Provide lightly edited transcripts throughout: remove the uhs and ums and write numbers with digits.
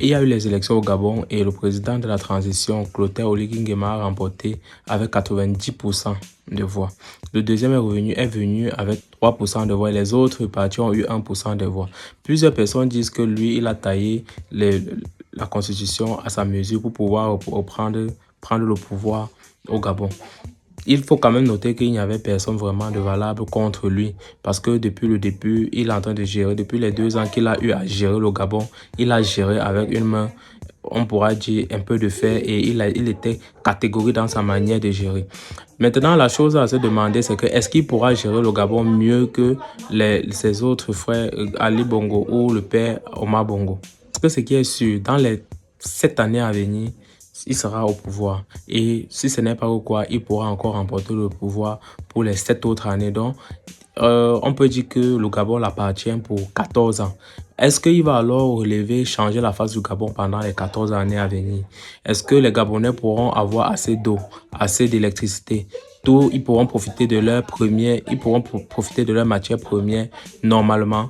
Il y a eu les élections au Gabon et le président de la transition, Clotaire Oligui Nguema, a remporté avec 90% de voix. Le deuxième est venu avec 3% de voix et les autres partis ont eu 1% de voix. Plusieurs personnes disent que lui, il a taillé la constitution à sa mesure pour pouvoir prendre le pouvoir au Gabon. Il faut quand même noter qu'il n'y avait personne vraiment de valable contre lui parce que depuis le début, il est en train de gérer, depuis les 2 ans qu'il a eu à gérer le Gabon, il a géré avec une main, on pourra dire, un peu de fer et il était catégorique dans sa manière de gérer. Maintenant, la chose à se demander, c'est que est-ce qu'il pourra gérer le Gabon mieux que ses autres frères, Ali Bongo ou le père Omar Bongo? Parce que ce qui est sûr, dans les 7 années à venir, il sera au pouvoir. Et si ce n'est pas au quoi, il pourra encore remporter le pouvoir pour les 7 autres années. Donc, on peut dire que le Gabon l'appartient pour 14 ans. Est-ce qu'il va alors relever, changer la face du Gabon pendant les 14 années à venir? Est-ce que les Gabonais pourront avoir assez d'eau, assez d'électricité? Tout, ils pourront profiter de profiter de leur matière première normalement?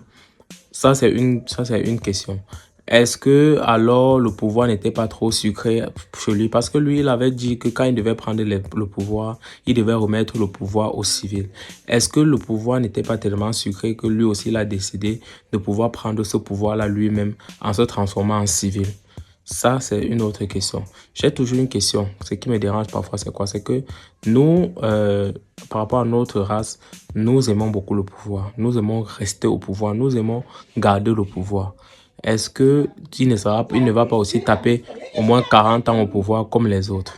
Ça, c'est une question. Est-ce que alors le pouvoir n'était pas trop sucré chez lui? Parce que lui, il avait dit que quand il devait prendre le pouvoir, il devait remettre le pouvoir aux civils. Est-ce que le pouvoir n'était pas tellement sucré que lui aussi, il a décidé de pouvoir prendre ce pouvoir-là lui-même en se transformant en civil? Ça, c'est une autre question. J'ai toujours une question. Ce qui me dérange parfois, c'est quoi? C'est que nous, par rapport à notre race, nous aimons beaucoup le pouvoir. Nous aimons rester au pouvoir. Nous aimons garder le pouvoir. Est-ce qu'il ne va pas aussi taper au moins 40 ans au pouvoir comme les autres?